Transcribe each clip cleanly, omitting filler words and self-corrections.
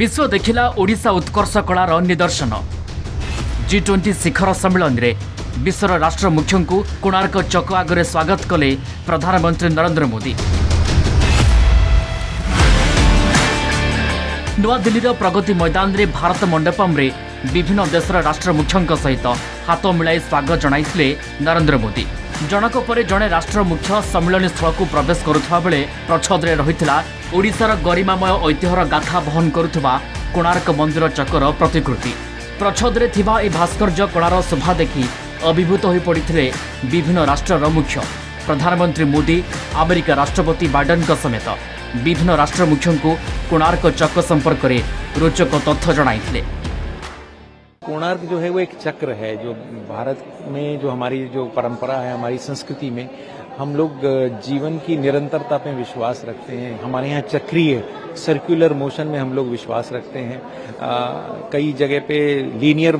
विश्व देखिला ओडिशा उत्कर्ष कलार निदर्शन। G20 शिखर सम्मेलन रे विश्वर राष्ट्र मुख्यों को कोणार्क चक आगे स्वागत कले प्रधानमंत्री नरेंद्र मोदी। नवा दिल्लीर प्रगति मैदान रे भारत मंडपम रे विभिन्न देशर राष्ट्र मुख्यों सहित हाथ मिलाई स्वागत जनाइथिले नरेंद्र मोदी। जनक परे जड़े राष्ट्र मुख्य सम्मेलन स्थल को प्रवेश करुवा बेले प्रच्छद रही ओडिशार गरिमामय ऐतिह्यर गाथा बहन करुवा कोणार्क मंदिर चकर प्रतिकृति। प्रच्छदे थिबा ए भास्कर्य कलार शोभा देखि अभिभूत हो पड़ते विभिन्न राष्ट्र मुख्य। प्रधानमंत्री मोदी अमेरिका राष्ट्रपति बाइडेन समेत विभिन्न राष्ट्र मुख्यों को कोणार्क चक संपर्क में रोचक तथ्य जणाइथिले। कोणार्क जो है वो एक चक्र है जो भारत में जो हमारी जो परंपरा है, हमारी संस्कृति में हम लोग जीवन की निरंतरता पे विश्वास रखते हैं। हमारे यहाँ चक्रीय सर्कुलर मोशन में हम लोग विश्वास रखते हैं। कई जगह पे लीनियर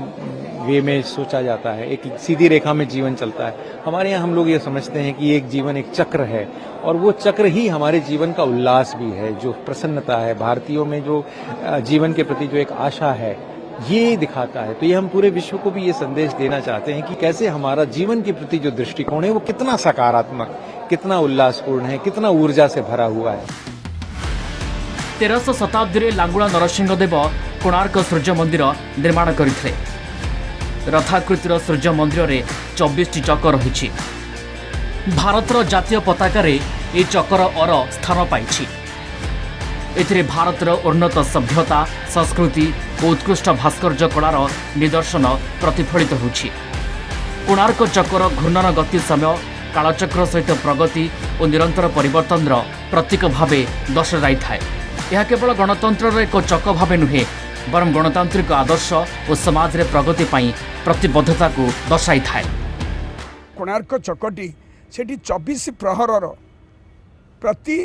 वे में सोचा जाता है, एक सीधी रेखा में जीवन चलता है। हमारे यहाँ हम लोग ये समझते हैं कि एक जीवन एक चक्र है और वो चक्र ही हमारे जीवन का उल्लास भी है, जो प्रसन्नता है भारतीयों में, जो जीवन के प्रति जो एक आशा है, ये दिखाता है। तो ये हम पूरे विश्व को भी ये संदेश देना चाहते हैं कि कैसे हमारा जीवन के प्रति जो दृष्टिकोण है वो कितना सकारात्मक, कितना उल्लासपूर्ण है, कितना ऊर्जा से भरा हुआ है। 1300 शताब्दी लांगुला नरसिंहदेव कोणार्क सूर्य मंदिर निर्माण करथिले। रथाकृतिर सूर्य मंदिर में 24 चक रही। भारतर जातीय पताकार ये चकर अर स्थान पाई। एथिरे भारतर उन्नत सभ्यता, संस्कृति और उत्कृष्ट भास्कर्य कलार निदर्शन प्रतिफलित होछि। कोणार्क चकर घूर्णन गति समय कालचक्र सहित प्रगति और निरंतर परिवर्तन प्रतीक भाव दर्शाई थाए। यह केवल गणतंत्र एक चक भाव नुहे बरं गणतांत्रिक आदर्श और समाज रे प्रगति पाई प्रतिबद्धता को दर्शाई थाए। कोणार्क चकटी सेठी 24 प्रहर प्रति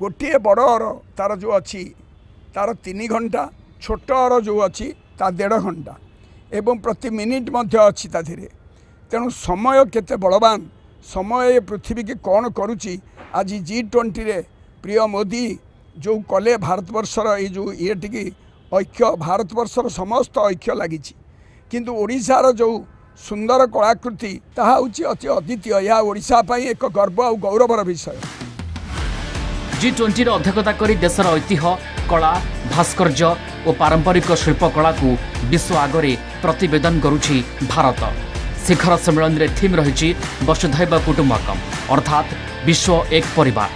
गोटे बड़ अर तार जो अच्छी तार 3 घंटा, छोट अर जो अच्छी ता 1.5 घंटा एवं प्रति मिनिट मध्य अच्छी ता धीरे। तेणु समय केते बलवान, समय पृथ्वी के कौन करुच्ची। आज G20 रे प्रिय मोदी जो कले भारतवर्षर ये जो ये टी ऐक्य, भारतवर्षर समस्त ऐक्य लगी, किंतु ओडिशार जो सुंदर कलाकृति ताहा होची अति अद्वितीय। यह ओडिशा पई एक गर्व और गौरवर विषय। G20 अध्यक्षता करी देशर ऐतिह्य, कला, भास्कर्य और पारंपरिक शिल्पकला को विश्व आगरे प्रतिवेदन करुछि भारत। शिखर सम्मेलन रे थीम रही वसुधैव कुटुंबकम अर्थात विश्व एक परिवार।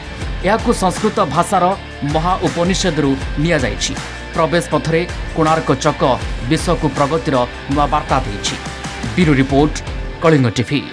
यह संस्कृत भाषार महा उपनिषदरू निया जाइछि। प्रवेश पथरे कोणार्क चक विश्व को प्रगतिर नवा वार्ता देछि। Bureau report, Kalinga TV.